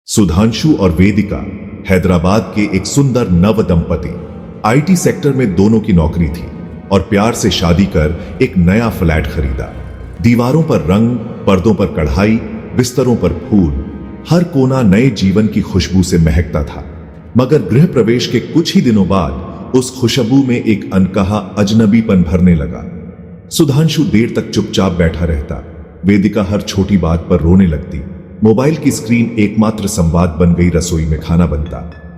सुधांशु और वेदिका हैदराबाद के एक सुंदर नव दंपति। आईटी सेक्टर में दोनों की नौकरी थी और प्यार से शादी कर एक नया फ्लैट खरीदा। दीवारों पर रंग, पर्दों पर कढ़ाई, बिस्तरों पर फूल, हर कोना नए जीवन की खुशबू से महकता था। मगर गृह प्रवेश के कुछ ही दिनों बाद उस खुशबू में एक अनकहा अजनबीपन भरने लगा। सुधांशु देर तक चुपचाप बैठा रहता। वेदिका हर छोटी बात पर रोने लगती। मोबाइल की स्क्रीन एकमात्र संवाद बन गई। रसोई में खाना बनता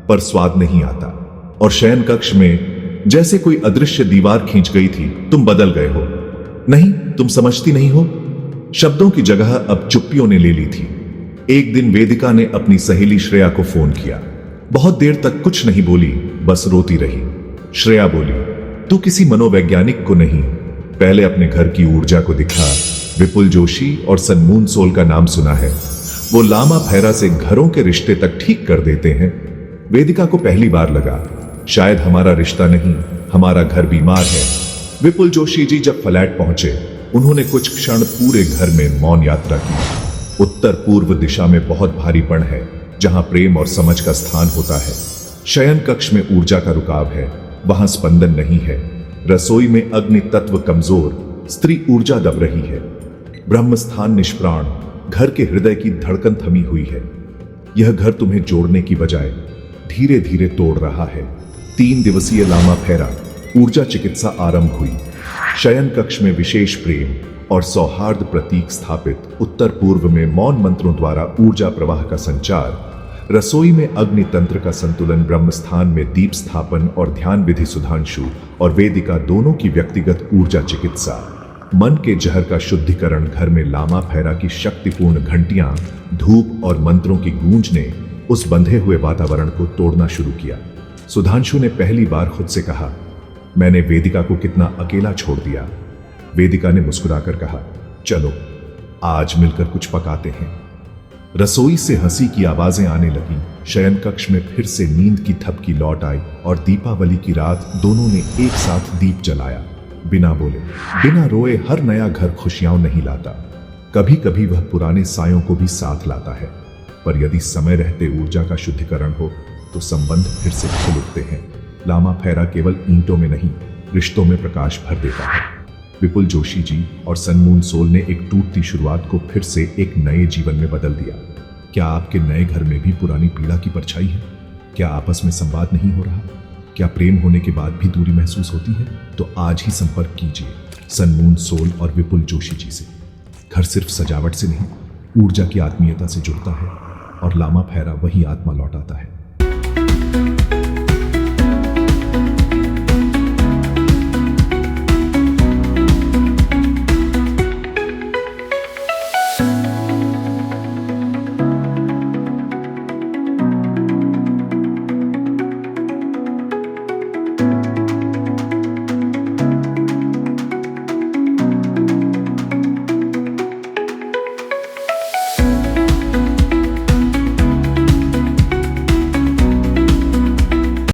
पर स्वाद नहीं आता, और शयन कक्ष में जैसे कोई अदृश्य दीवार खींच गई थी। तुम बदल गए हो। नहीं, तुम समझती नहीं हो। शब्दों की जगह अब चुप्पियों ने ले ली थी। एक दिन वेदिका ने अपनी सहेली श्रेया को फोन किया। बहुत देर तक कुछ नहीं बोली, बस रोती रही। श्रेया बोली, तू किसी मनोवैज्ञानिक को नहीं, पहले अपने घर की ऊर्जा को दिखा। विपुल जोशी और सनमून सोल का नाम सुना है। वो लामा फैरा से घरों के रिश्ते तक ठीक कर देते हैं। वेदिका को पहली बार लगा, शायद हमारा रिश्ता नहीं, हमारा घर बीमार है। विपुल जोशी जी जब फ्लैट पहुंचे, उन्होंने कुछ क्षण पूरे घर में मौन यात्रा की। उत्तर पूर्व दिशा में बहुत भारीपन है, जहां प्रेम और समझ का स्थान होता है। शयन कक्ष में ऊर्जा का रुकाव है, वहां स्पंदन नहीं है। रसोई में अग्नि तत्व कमजोर, स्त्री ऊर्जा दब रही है। ब्रह्म स्थान निष्प्राण, घर के हृदय की धड़कन थमी हुई है। यह घर तुम्हें जोड़ने की बजाय धीरे धीरे तोड़ रहा है। 3 दिवसीय लामा फेरा ऊर्जा चिकित्सा आरंभ हुई। शयन कक्ष में विशेष प्रेम और सौहार्द प्रतीक स्थापित। उत्तर पूर्व में मौन मंत्रों द्वारा ऊर्जा प्रवाह का संचार। रसोई में अग्नि तंत्र का संतुलन। ब्रह्म स्थान में दीप स्थापन और ध्यान विधि। सुधांशु और वेदिका दोनों की व्यक्तिगत ऊर्जा चिकित्सा। मन के जहर का शुद्धिकरण। घर में लामा फैरा की शक्तिपूर्ण घंटियां, धूप और मंत्रों की गूंज ने उस बंधे हुए वातावरण को तोड़ना शुरू किया। सुधांशु ने पहली बार खुद से कहा, मैंने वेदिका को कितना अकेला छोड़ दिया। वेदिका ने मुस्कुराकर कहा, चलो आज मिलकर कुछ पकाते हैं। रसोई से हंसी की आवाजें आने लगी। शयन कक्ष में फिर से नींद की थपकी लौट आई और दीपावली की रात दोनों ने एक साथ दीप जलाया। बिना बोले, बिना रोए। हर नया घर खुशियां नहीं लाता, कभी कभी वह पुराने सायों को भी साथ लाता है। पर यदि समय रहते ऊर्जा का शुद्धिकरण हो तो संबंध फिर से खिल उठते हैं। लामा फैरा केवल ईंटों में नहीं, रिश्तों में प्रकाश भर देता है। विपुल जोशी जी और सनमून सोल ने एक टूटती शुरुआत को फिर से एक नए जीवन में बदल दिया। क्या आपके नए घर में भी पुरानी पीड़ा की परछाई है? क्या आपस में संवाद नहीं हो रहा? क्या प्रेम होने के बाद भी दूरी महसूस होती है? तो आज ही संपर्क कीजिए सनमून सोल और विपुल जोशी जी से। घर सिर्फ सजावट से नहीं, ऊर्जा की आत्मीयता से जुड़ता है, और लामा फैरा वही आत्मा लौटाता है।